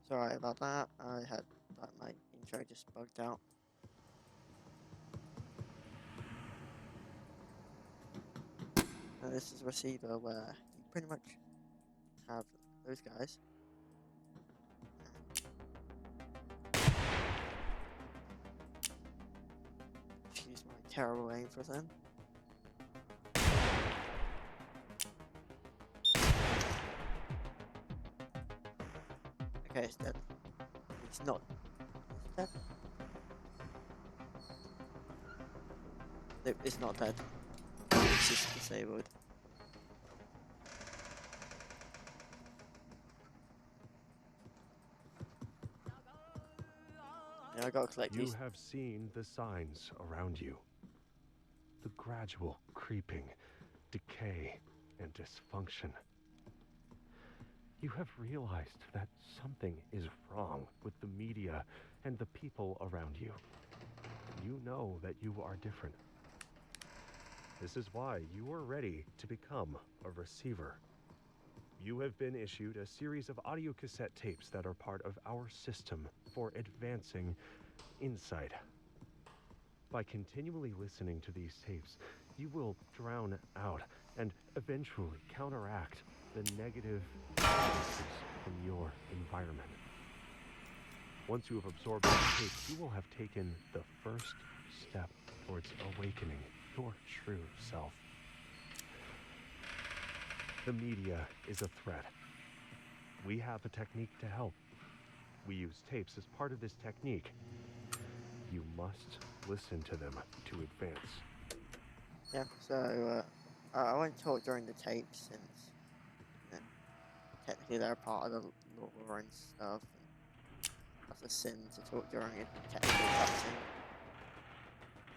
Sorry about that. I had my intro just bugged out. And this is a receiver where you pretty much have those guys. Excuse my terrible aim for them. Okay, it's dead. It's not. Is it dead? Nope, it's not dead. It's just disabled. Yeah, I gotta collect You these. have seen the signs around you. The gradual creeping, decay, and dysfunction. You have realized that something is wrong with the media and the people around you. You know that you are different. This is why you are ready to become a receiver. You have been issued a series of audio cassette tapes that are part of our system for advancing insight. By continually listening to these tapes, you will drown out and eventually counteract the negative influences from your environment. Once you have absorbed these tapes, you will have taken the first step towards awakening your true self. The media is a threat. We have a technique to help. We use tapes as part of this technique. You must listen to them to advance. Yeah, so I won't talk during the tapes since you know, technically they're part of the lore and stuff. And that's a sin to talk during a technical cutscene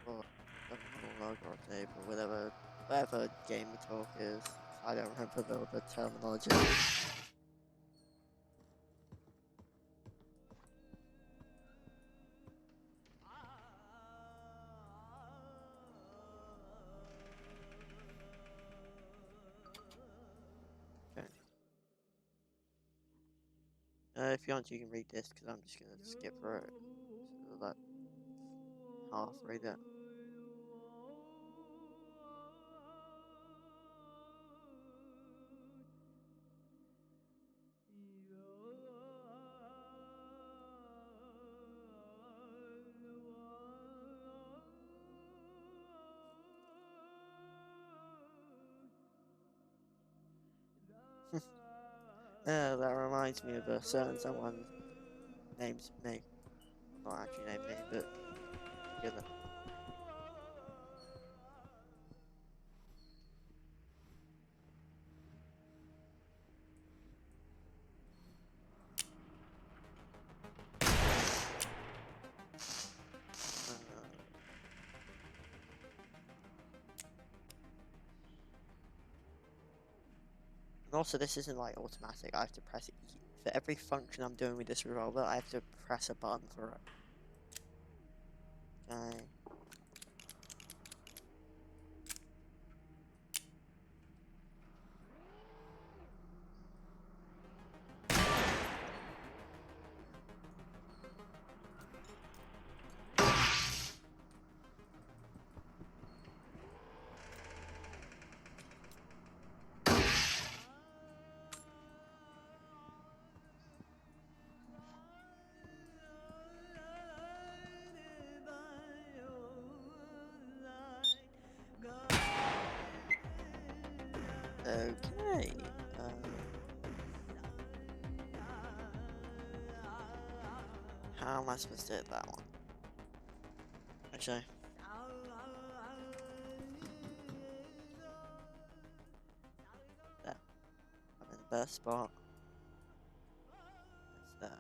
or a monologue or a tape or whatever game we talk is. I don't remember the terminology. Okay. If you want, you can read this because I'm just gonna skip through it. So like half read it. That reminds me of a certain someone named me. Not actually named me, but together. Uh, and also, this isn't like automatic. I have to press it for every function I'm doing with this revolver. I have to press a button for it. Okay. Okay. How am I supposed to hit that one? Actually. There. I'm in the best spot. It's there.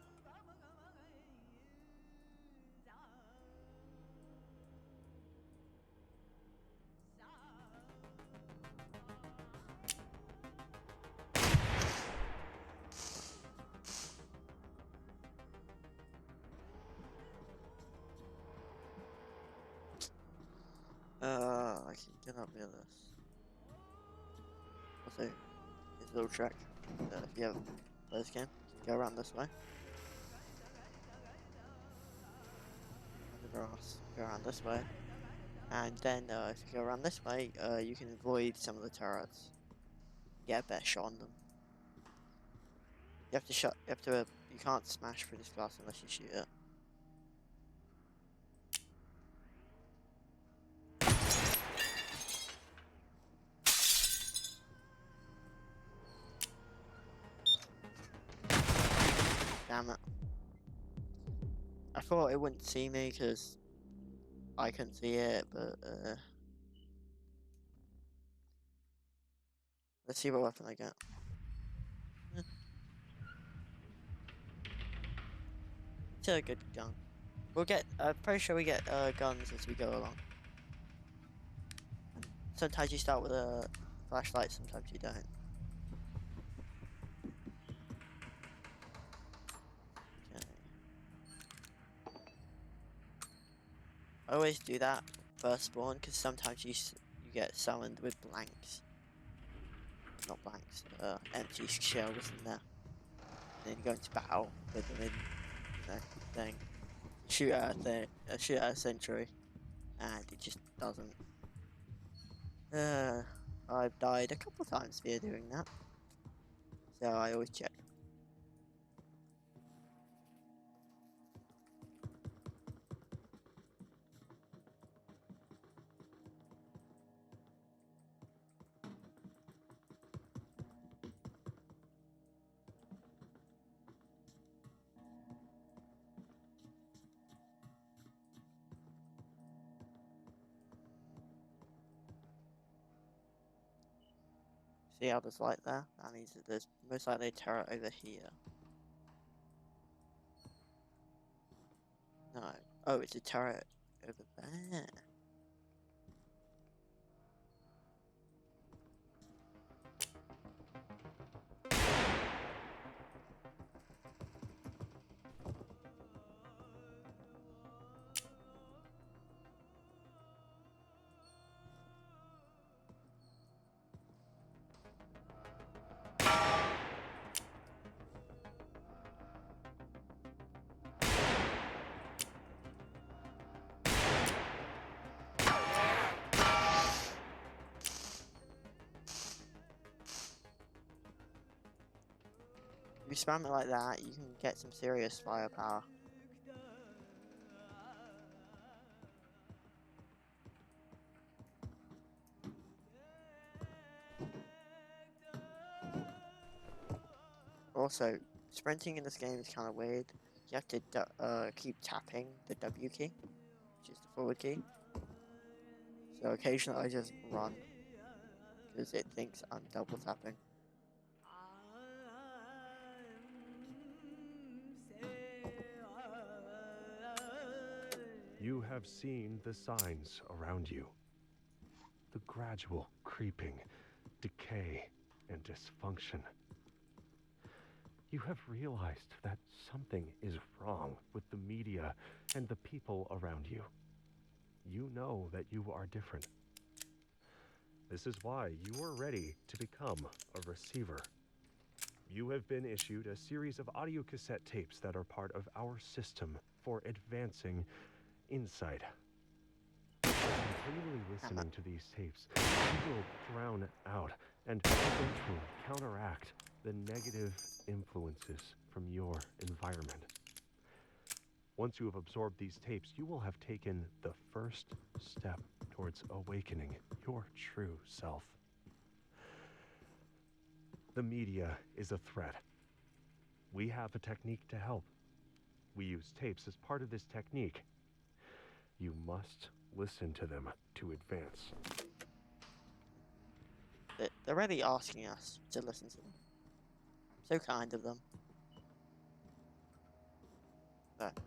I can get up near this. Also, here's a little trick. If you ever play this game, go around this way. go around this way. And then if you go around this way, you can avoid some of the turrets. Get a better shot on them. You have to you can't smash through this glass unless you shoot it. Damn it. I thought it wouldn't see me because I couldn't see it, but let's see what weapon I get. It's a good gun. We'll get, I'm pretty sure we get guns as we go along. Sometimes you start with a flashlight, sometimes you don't. Okay. I always do that first spawn because sometimes you get summoned with blanks. Not blanks, empty shells in there. And then you go into battle with them in, thing. Shoot at a sentry, and it just doesn't. I've died a couple times via doing that, so I always check. See how there's light there? That means that there's most likely a turret over here. No. Oh, it's a turret over there. If you spam it like that, you can get some serious firepower. Also, sprinting in this game is kind of weird. You have to keep tapping the W key, which is the forward key. So occasionally I just run, because it thinks I'm double tapping. You have seen the signs around you. The gradual creeping, decay, and dysfunction. You have realized that something is wrong with the media and the people around you. You know that you are different. This is why you are ready to become a receiver. You have been issued a series of audio cassette tapes that are part of our system for advancing insight. Continually listening to these tapes, you will drown out and eventually counteract the negative influences from your environment. Once you have absorbed these tapes, you will have taken the first step towards awakening your true self. The media is a threat. We have a technique to help. We use tapes as part of this technique. You must listen to them to advance. They're really asking us to listen to them. So kind of them. But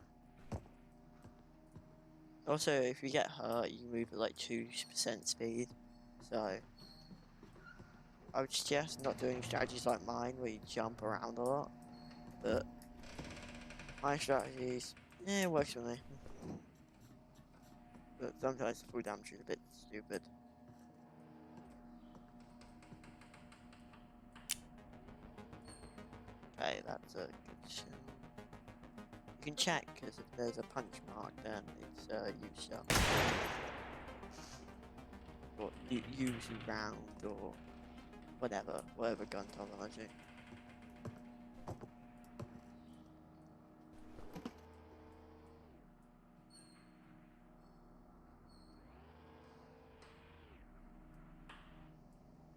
also, if you get hurt, you move at like 2% speed. So I would suggest not doing strategies like mine where you jump around a lot. But my strategies, it works for me. But sometimes the full damage is a bit stupid. Okay, that's a good shot. You can check, because if there's a punch mark, then it's use shot. Or use round, or whatever gun terminology.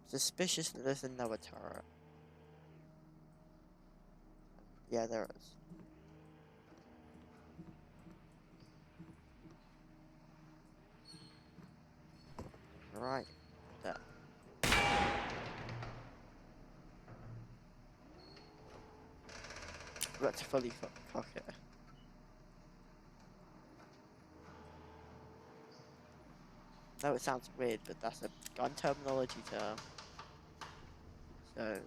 Suspicious that there's another turret. Yeah, there is. Right. There. Got to fully fuck it. No, it sounds weird, but that's a gun terminology term. So.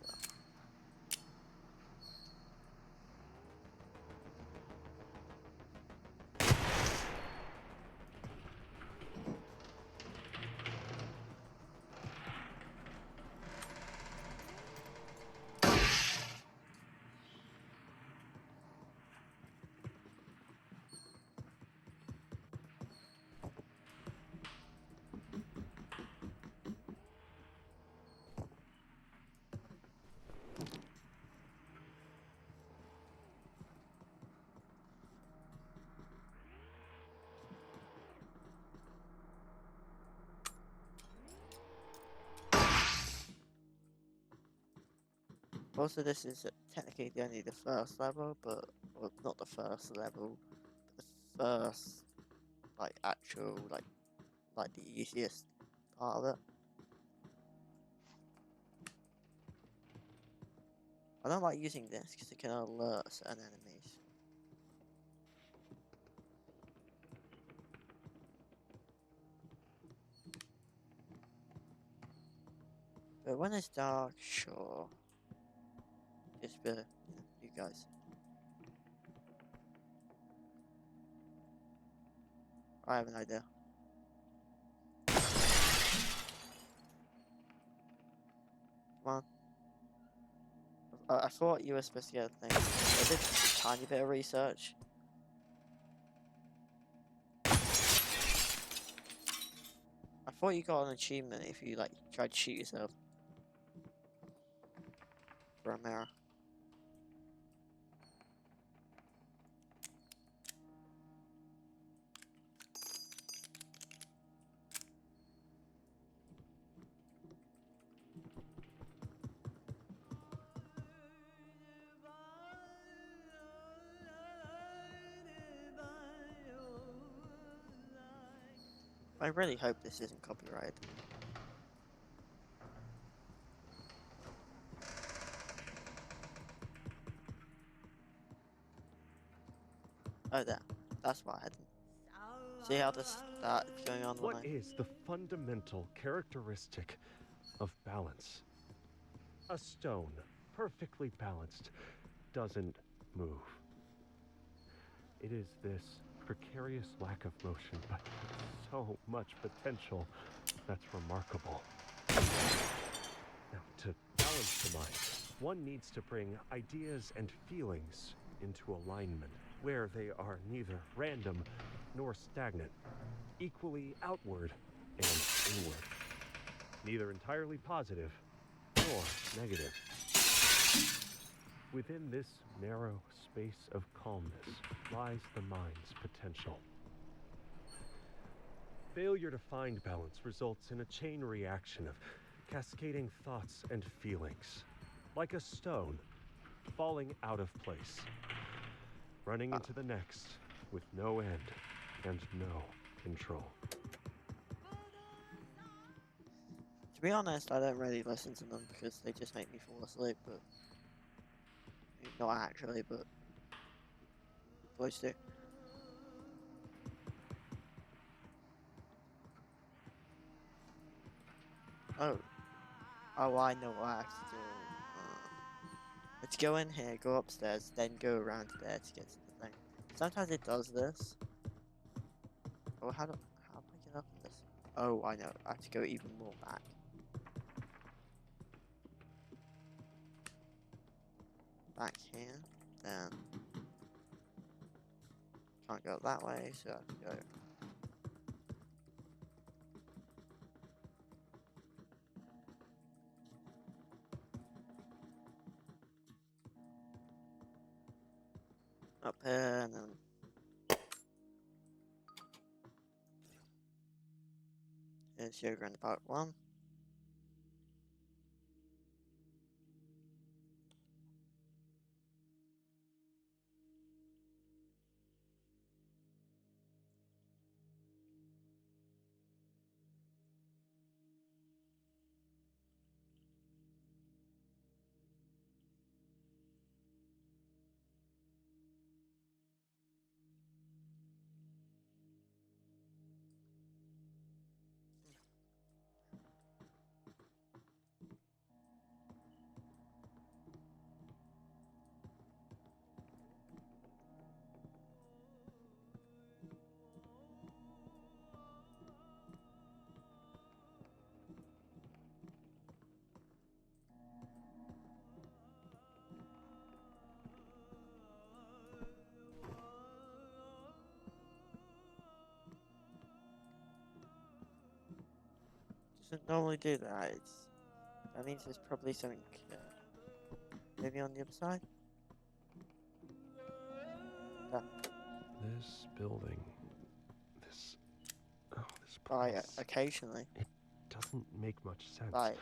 Also, this is technically only the first level, but well, not the first level, but the first like actual like the easiest part of it. I don't like using this because it can alert certain enemies. But when it's dark, sure. Just for you guys. I have an idea. Come on. I thought you were supposed to get a thing. I did just a tiny bit of research. I thought you got an achievement if you like tried to shoot yourself for a mirror. I really hope this isn't copyrighted. Oh, there. That's why I hadn't. See how this starts going on when What is the fundamental characteristic of balance? A stone, perfectly balanced, doesn't move. It is this precarious lack of motion, but so much potential that's remarkable. Now, to balance the mind, one needs to bring ideas and feelings into alignment, where they are neither random nor stagnant, equally outward and inward, neither entirely positive nor negative. Within this narrow space of calmness lies the mind's potential. Failure to find balance results in a chain reaction of cascading thoughts and feelings, like a stone falling out of place, running into the next with no end and no control. To be honest, I don't really listen to them because they just make me fall asleep, but not actually, but close to. Oh. Oh, I know what I have to do. Let's go in here, go upstairs, then go around there to get to the thing. Sometimes it does this. Oh, how do I get up this? Oh, I know. I have to go even more back. Back here, then. Can't go that way, so I have to go. Up here and then. Here's Yoga in part 1. Doesn't normally do that. That means there's probably something maybe on the other side. This building, this Right, place, occasionally. it doesn't make much sense. Right.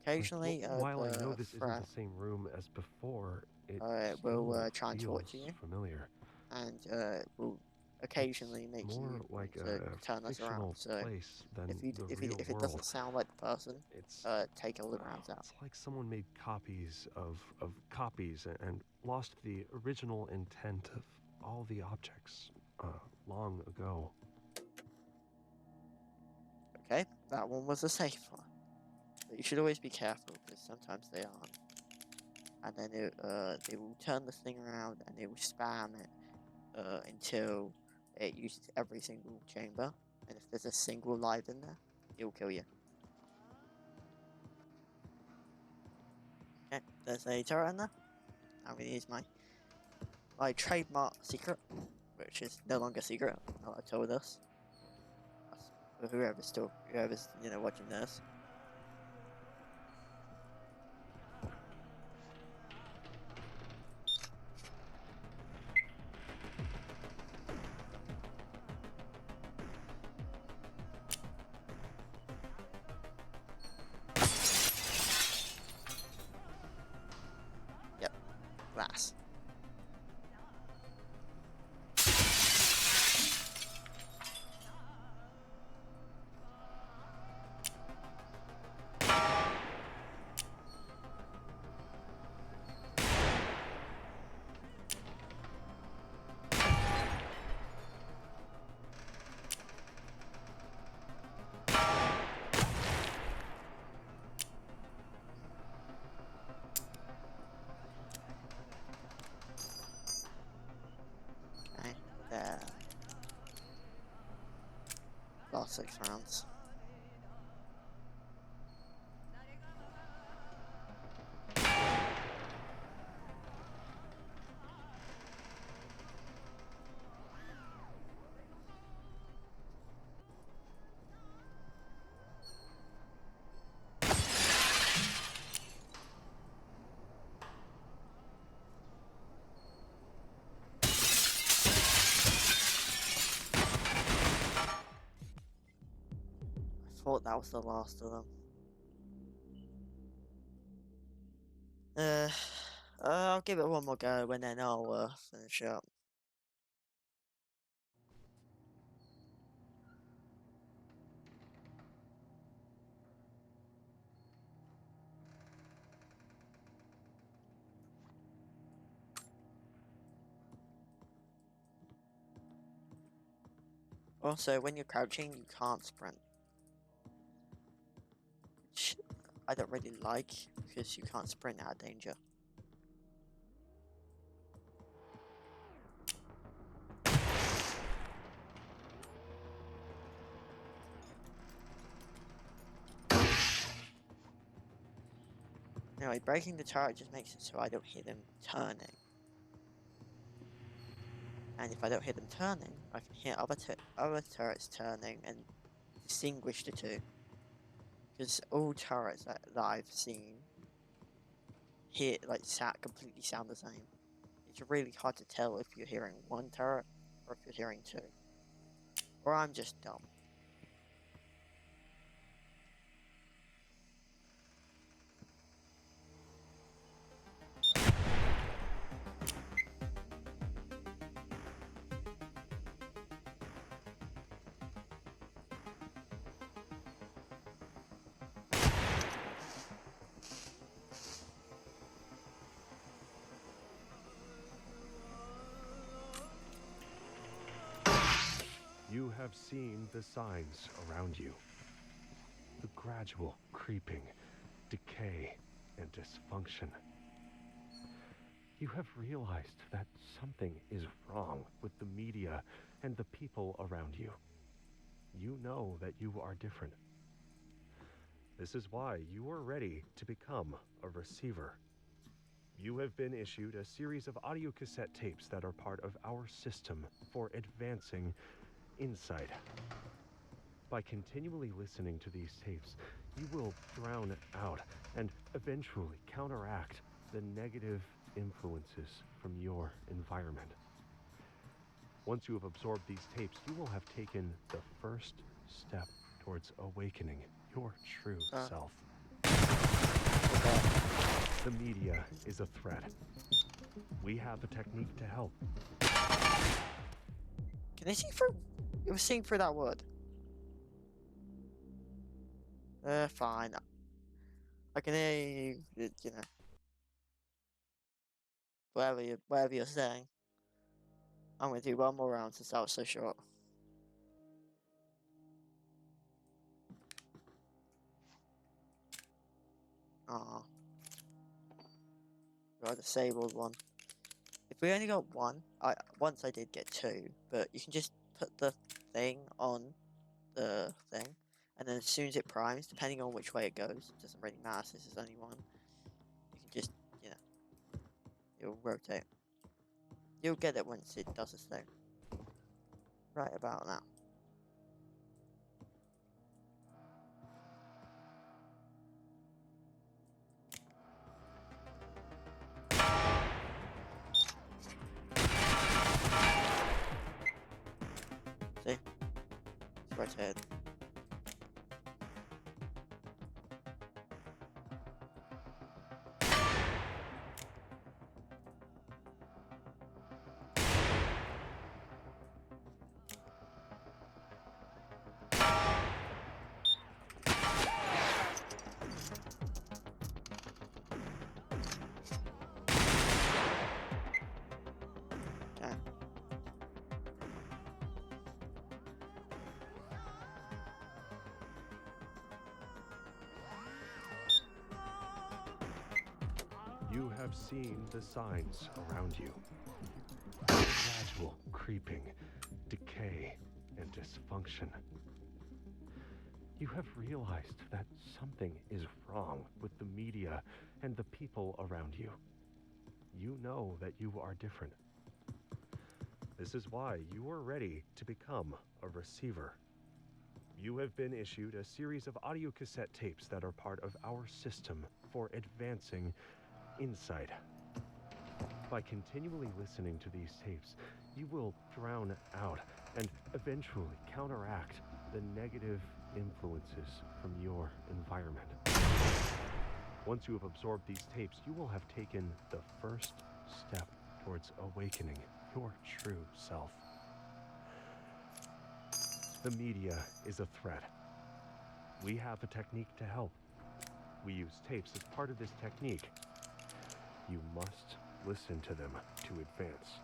Occasionally, while I know this isn't threat the same room as before, it will still try and talk to feels you, familiar. and will occasionally make More you like want to a turn us around. fictional So place than the if real it world. doesn't sound like the person, It's take a look around out. It's like someone made copies of copies and lost the original intent of all the objects long ago. Okay, that one was a safe one, but you should always be careful because sometimes they aren't. And then they will turn the thing around and they will spam it until it uses every single chamber. And if there's a single live in there, it will kill you. Okay, there's a turret in there. I'm gonna use my trademark secret, which is no longer secret. I told us. For whoever's watching this. Yep, glass. Okay, there. Last 6 rounds. I thought that was the last of them. I'll give it one more go and then I'll finish up. Also, when you're crouching, you can't sprint. Which I don't really like, because you can't sprint out of danger. Anyway, breaking the turret just makes it so I don't hear them turning. And if I don't hear them turning, I can hear other turrets turning and distinguish the two. Because all turrets that I've seen here, like, completely sound the same. It's really hard to tell if you're hearing one turret or if you're hearing two. Or I'm just dumb. You have seen the signs around you. The gradual creeping, decay, and dysfunction. You have realized that something is wrong with the media and the people around you. You know that you are different. This is why you are ready to become a receiver. You have been issued a series of audio cassette tapes that are part of our system for advancing insight. By continually listening to these tapes, you will drown out and eventually counteract the negative influences from your environment. Once you have absorbed these tapes, you will have taken the first step towards awakening your true self. The media is a threat. We have a technique to help. Can they see through? It was seeing through that wood. Fine. I can hear you, you know. Whatever you're saying. I'm gonna do one more round since that was so short. Ah, I disabled one. If we only got one, once I did get two, but you can just put the thing on the thing, and then as soon as it primes, depending on which way it goes, it doesn't really matter since there's only one. You can just, it'll rotate. You'll get it once it does its thing. Right about now. See? It's rotated. Okay. You have seen the signs around you. Gradual creeping, decay, and dysfunction. You have realized that something is wrong with the media and the people around you. You know that you are different. This is why you are ready to become a receiver. You have been issued a series of audio cassette tapes that are part of our system for advancing insight. By continually listening to these tapes, you will drown out and eventually counteract the negative influences from your environment. Once you have absorbed these tapes, you will have taken the first step towards awakening your true self. The media is a threat. We have a technique to help. We use tapes as part of this technique. You must listen to them to advance.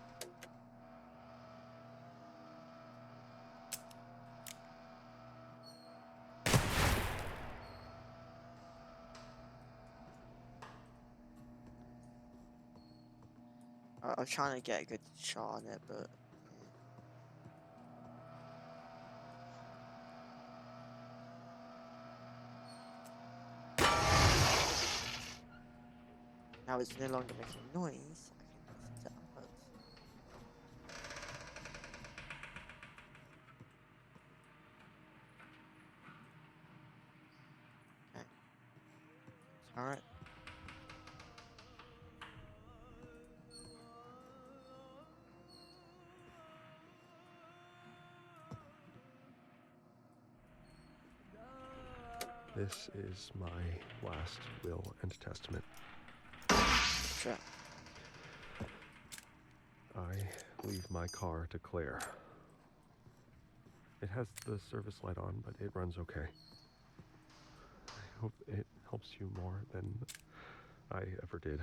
I'm trying to get a good shot on it, but now it's no longer making noise. I can listen to others. Alright. This is my last will and testament. Sure. I leave my car to Claire. It has the service light on, but it runs okay. I hope it helps you more than I ever did.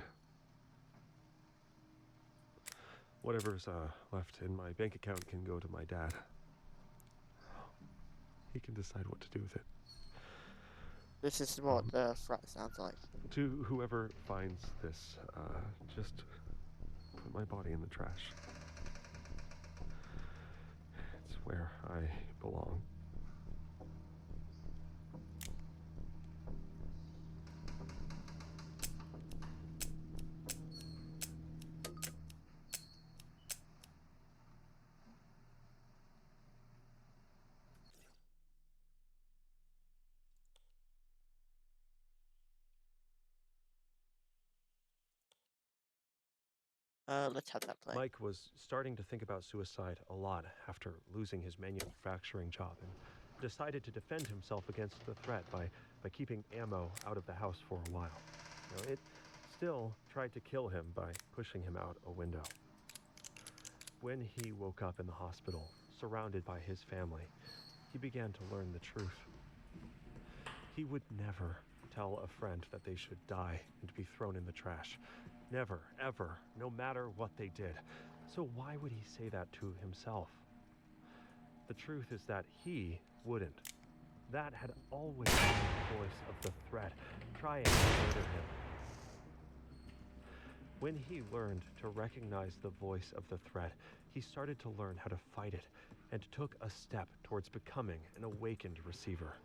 Whatever's left in my bank account can go to my dad. He can decide what to do with it. This is what the threat sounds like. To whoever finds this, just put my body in the trash. It's where I belong. Let's have that play. Mike was starting to think about suicide a lot after losing his manufacturing job and decided to defend himself against the threat by keeping ammo out of the house for a while. You know, it still tried to kill him by pushing him out a window. When he woke up in the hospital, surrounded by his family, he began to learn the truth. He would never tell a friend that they should die and be thrown in the trash. Never, ever, no matter what they did. So why would he say that to himself? The truth is that he wouldn't. That had always been the voice of the threat, trying to murder him. When he learned to recognize the voice of the threat, he started to learn how to fight it and took a step towards becoming an awakened receiver.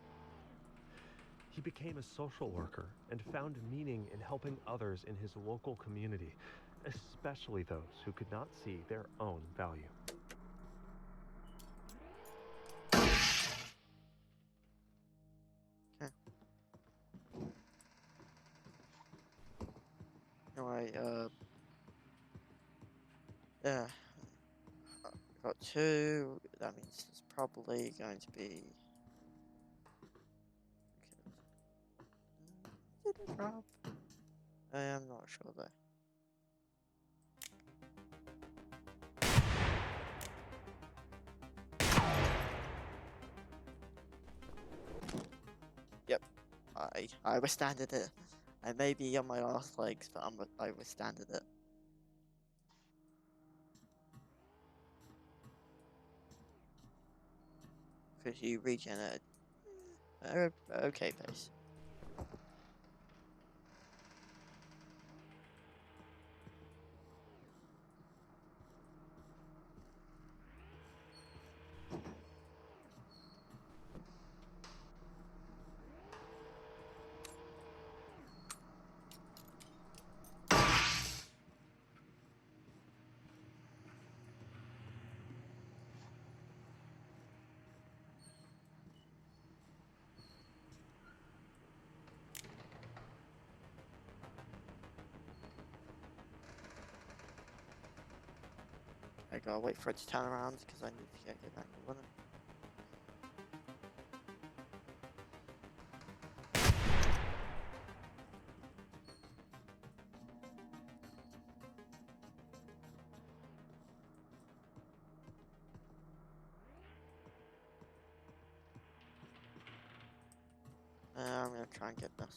He became a social worker and found meaning in helping others in his local community, especially those who could not see their own value. Okay. Anyway, yeah. Got 2. That means it's probably going to be. Did it drop? I am not sure though. Yep, I withstanded it. I may be on my last legs, but I withstanded it. Because you regen at okay pace. I gotta wait for it to turn around because I need to get back to running. I'm gonna try and get this.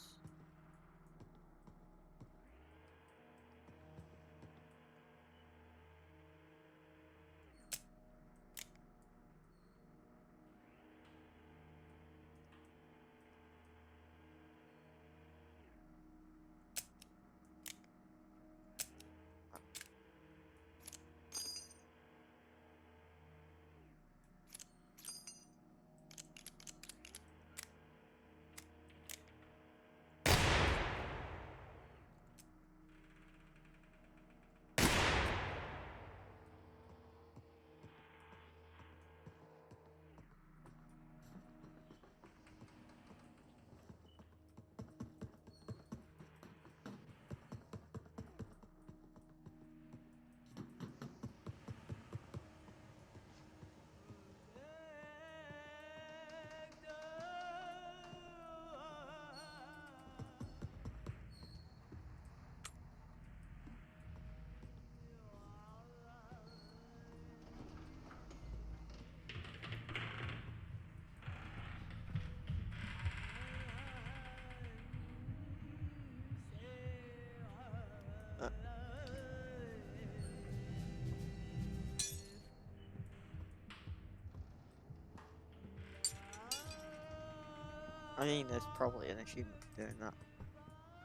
I mean, there's probably an issue doing that,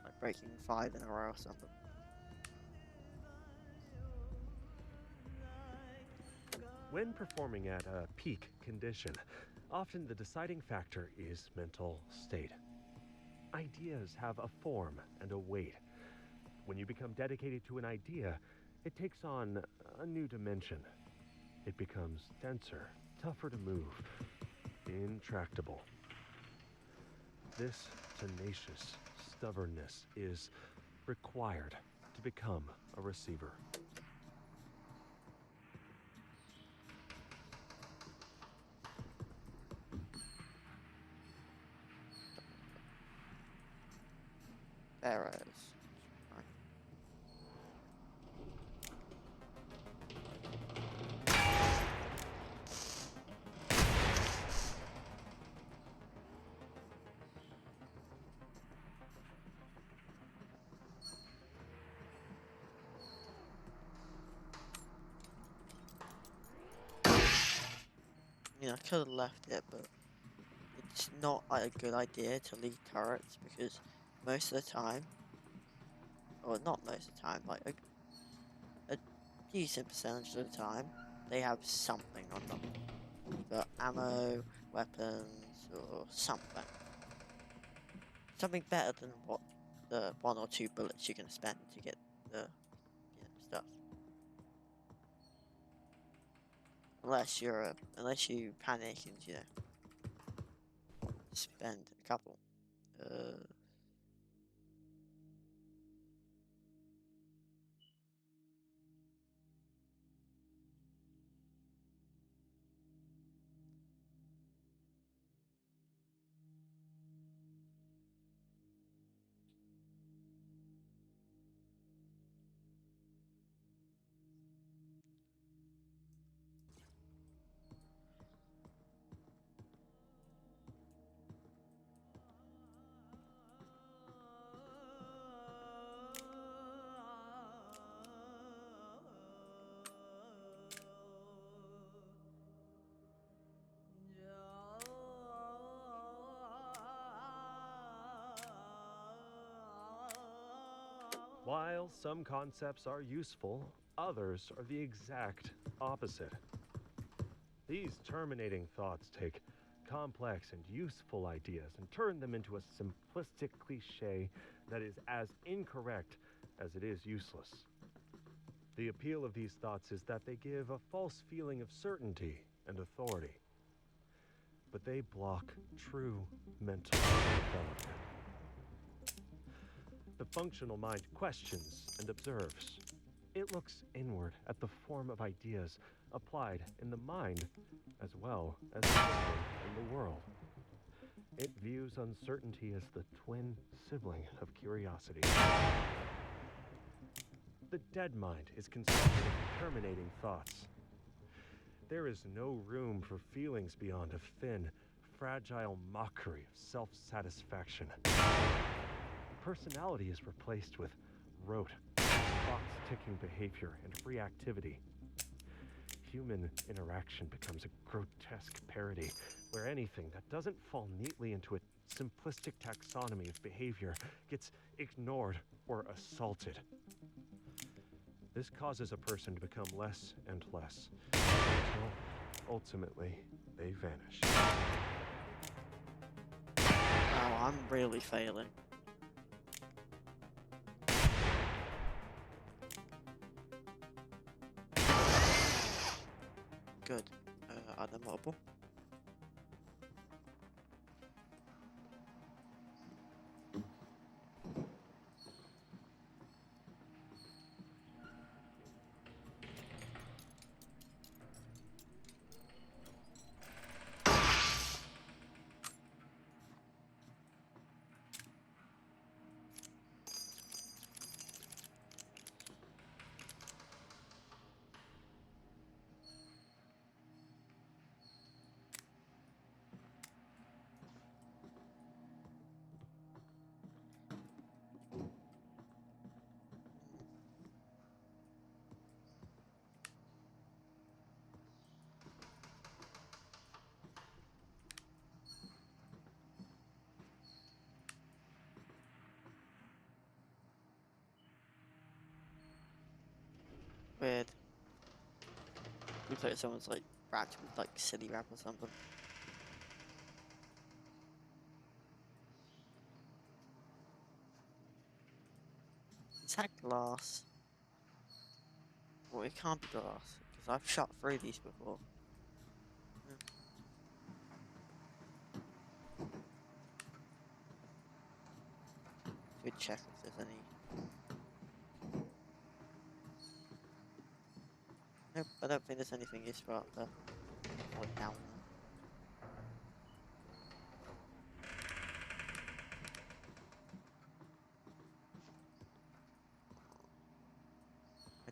like breaking 5 in a row or something. When performing at a peak condition, often the deciding factor is mental state. Ideas have a form and a weight. When you become dedicated to an idea, it takes on a new dimension. It becomes denser, tougher to move, intractable. This tenacious stubbornness is required to become a receiver. Arrows. Right. I mean, I could have left it, but it's not like, a good idea to leave turrets because most of the time, or not most of the time, like a decent percentage of the time, they have something on them. Either ammo, weapons, or something. Something better than what the 1 or 2 bullets you're gonna spend to get the stuff. Unless you panic and spend a couple. While some concepts are useful, others are the exact opposite. These terminating thoughts take complex and useful ideas and turn them into a simplistic cliche that is as incorrect as it is useless. The appeal of these thoughts is that they give a false feeling of certainty and authority, but they block true mental development. The functional mind questions and observes. It looks inward at the form of ideas applied in the mind as well as in the world. It views uncertainty as the twin sibling of curiosity. The dead mind is constructed of terminating thoughts. There is no room for feelings beyond a thin, fragile mockery of self-satisfaction. Personality is replaced with rote, box-ticking behavior and reactivity. Human interaction becomes a grotesque parody, where anything that doesn't fall neatly into a simplistic taxonomy of behavior gets ignored or assaulted. This causes a person to become less and less, until ultimately they vanish. Oh, I'm really failing. Good. Are they multiple? Weird. Looks like someone's like wrapped with like silly wrap or something. Is that glass? Well, it can't be glass because I've shot through these before. Should check if there's any. Nope, I don't think there's anything useful up there. Or down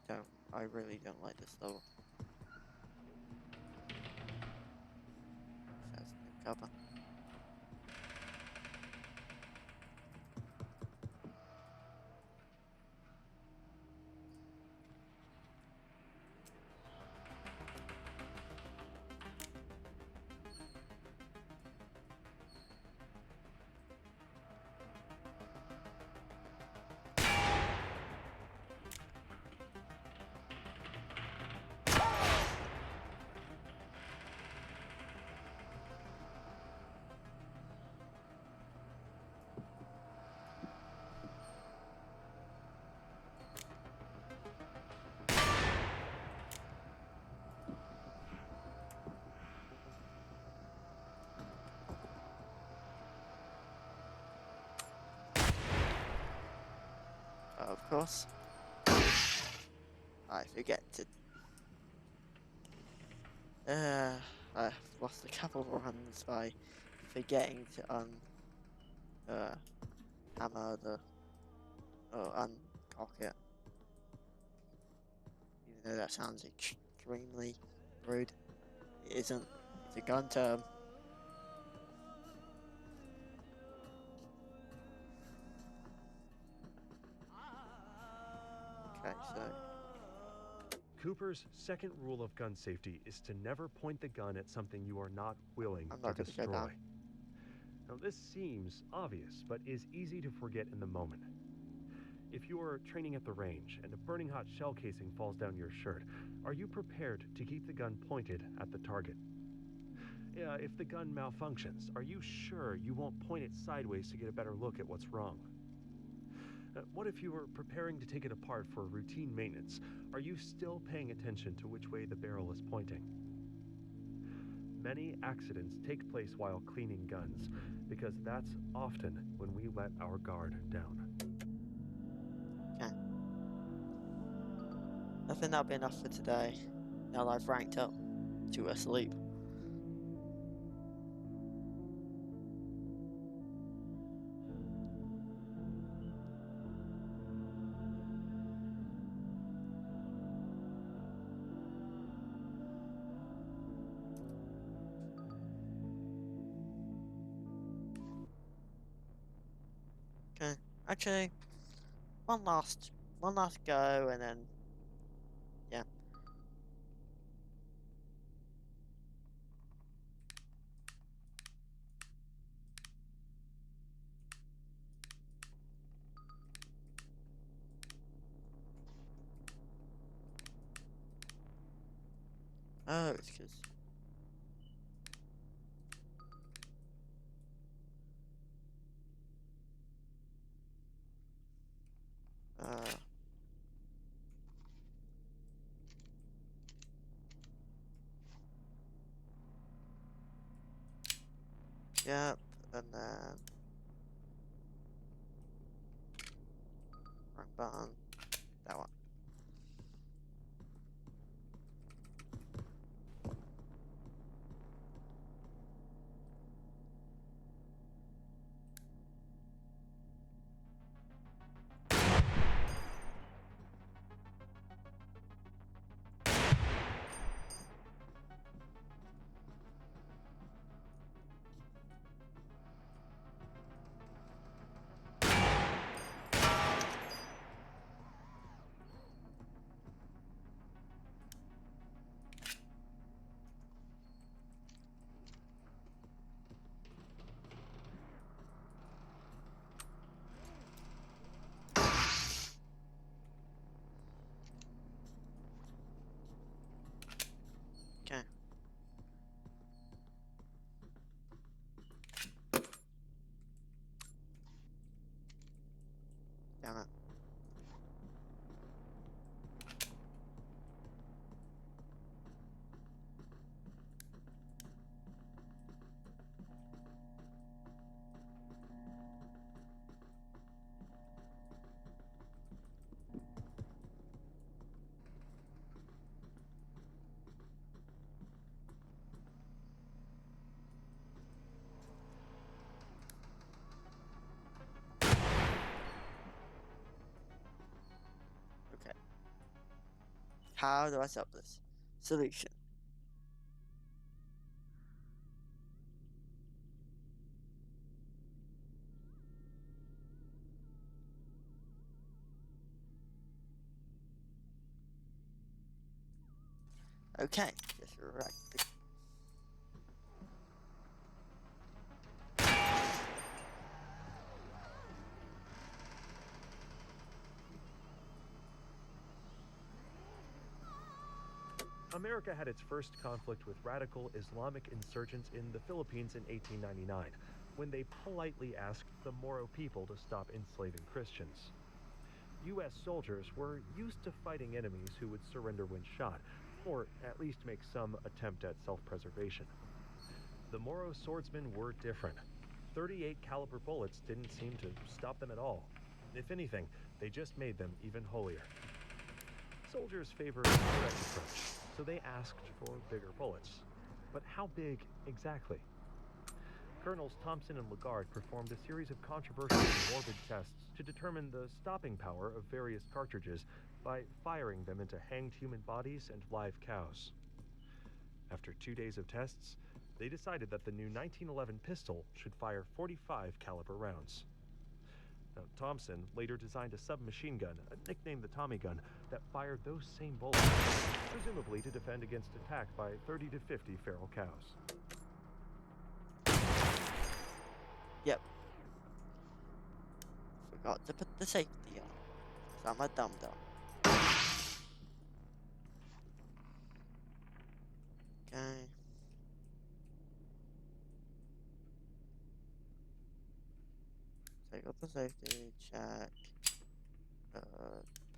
there. I really don't like this level. There's no cover. Of course. I forget to. I've lost a couple of runs by forgetting to hammer the uncock it. Even though that sounds extremely rude, it isn't. It's a gun term. Okay, so. Cooper's second rule of gun safety is to never point the gun at something you are not willing I'm not to gonna go destroy. down. Now, this seems obvious, but is easy to forget in the moment. If you are training at the range and a burning hot shell casing falls down your shirt, are you prepared to keep the gun pointed at the target? If the gun malfunctions, are you sure you won't point it sideways to get a better look at what's wrong? What if you were preparing to take it apart for routine maintenance? Are you still paying attention to which way the barrel is pointing? Many accidents take place while cleaning guns, because that's often when we let our guard down. Okay. I think that'll be enough for today. Now that I've ranked up to asleep. Okay. Actually, one last go, and then yeah. Oh, it's because. Yep, and then wrong button. That one. How do I solve this? Solution. Okay, just wreck the... America had its first conflict with radical Islamic insurgents in the Philippines in 1899, when they politely asked the Moro people to stop enslaving Christians. U.S. soldiers were used to fighting enemies who would surrender when shot, or at least make some attempt at self-preservation. The Moro swordsmen were different. 38 caliber bullets didn't seem to stop them at all. If anything, they just made them even holier. Soldiers favored a direct approach, so they asked for bigger bullets. But how big exactly? Colonels Thompson and Lagarde performed a series of controversial and morbid tests to determine the stopping power of various cartridges by firing them into hanged human bodies and live cows. After 2 days of tests, they decided that the new 1911 pistol should fire 45 caliber rounds. Now, Thompson later designed a submachine gun, nicknamed the Tommy gun, that fired those same bullets, presumably to defend against attack by 30 to 50 feral cows. Yep. Forgot to put the safety on. So I'm a dum-dum. Okay. Take off the safety, check.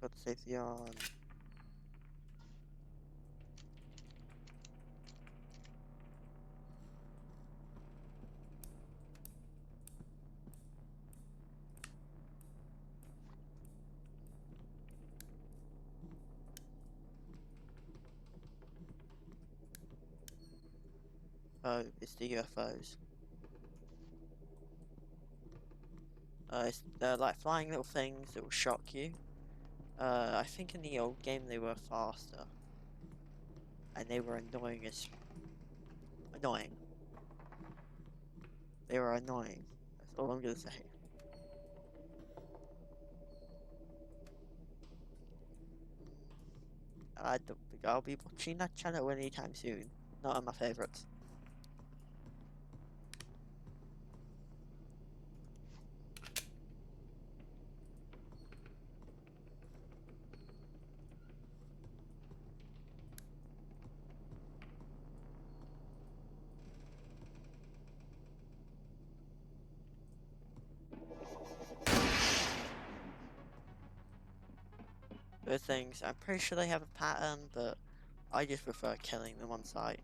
Put the safety on. Oh, it's the UFOs. They're like flying little things that will shock you. I think in the old game they were faster. And they were annoying as... Annoying. They were annoying. That's all I'm gonna say. I don't think I'll be watching that channel anytime soon. Not on my favourites. Those things, I'm pretty sure they have a pattern, but I just prefer killing them on sight.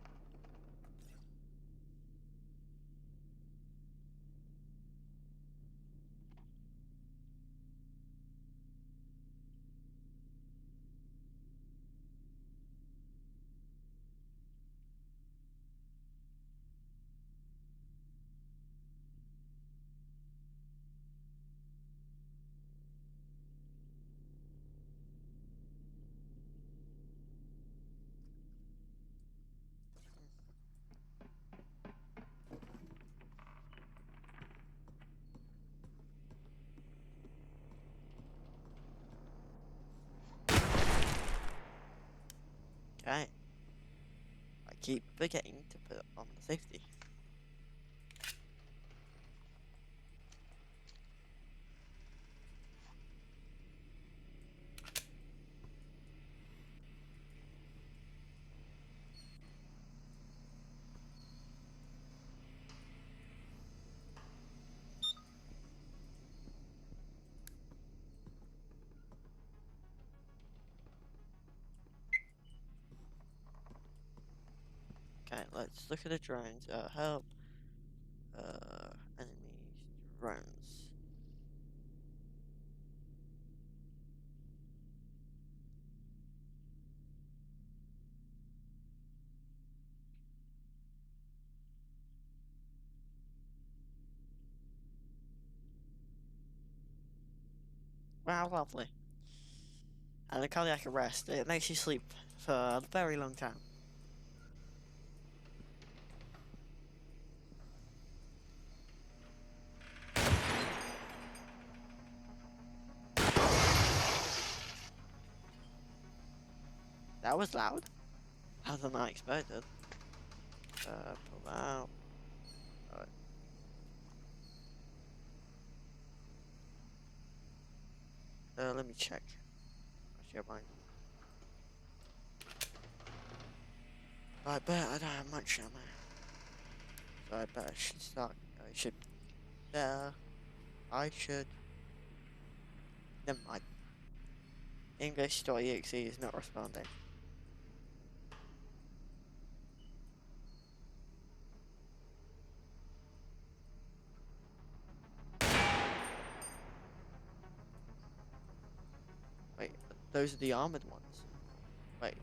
Okay. I keep forgetting to put on the safety. Okay, let's look at the drones. Help. Enemies. Drones. Wow, lovely. And a cardiac arrest, it makes you sleep for a very long time. That was loud. Louder than I expected. Pull out. Alright. Let me check. Actually, I bet I don't have much ammo. So I bet I should start. I should. Never mind. English.exe is not responding. Wait, those are the armored ones. Wait,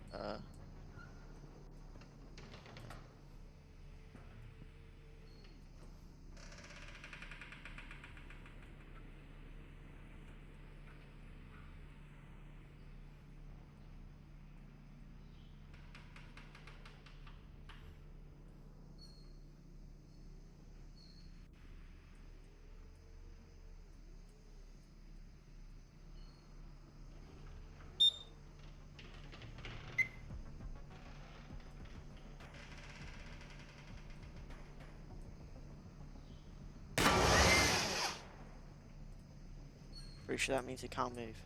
pretty sure that means it can't move.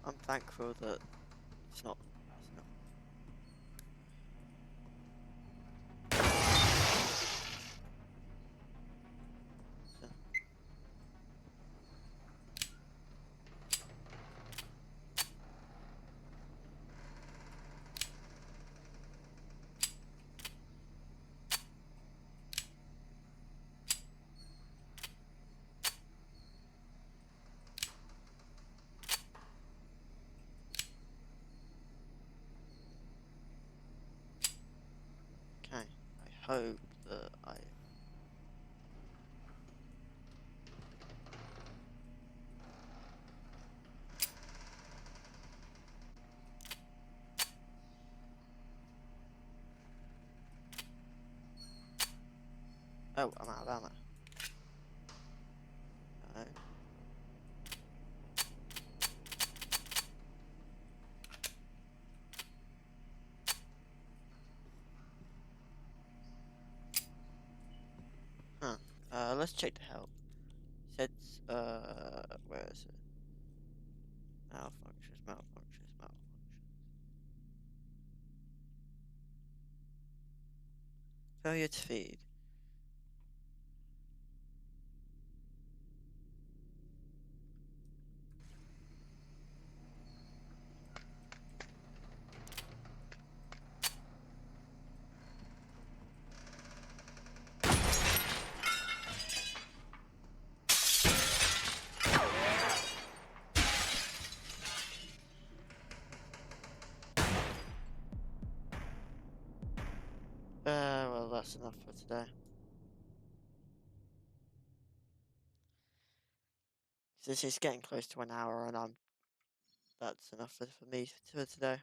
I'm thankful that it's not. So, okay. I hope that I. Oh, I'm out of ammo. No. Huh. Let's check the help. Said, where is it? Malfunctions. Failure to feed. Well, that's enough for today. This is getting close to an hour, and that's enough for me for today.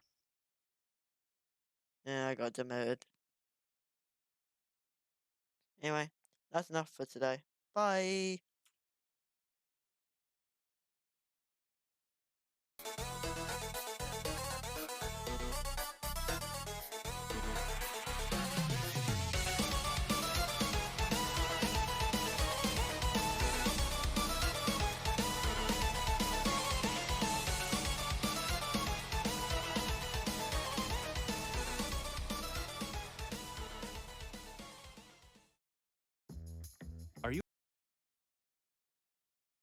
Yeah, I got demoted. Anyway, that's enough for today. Bye!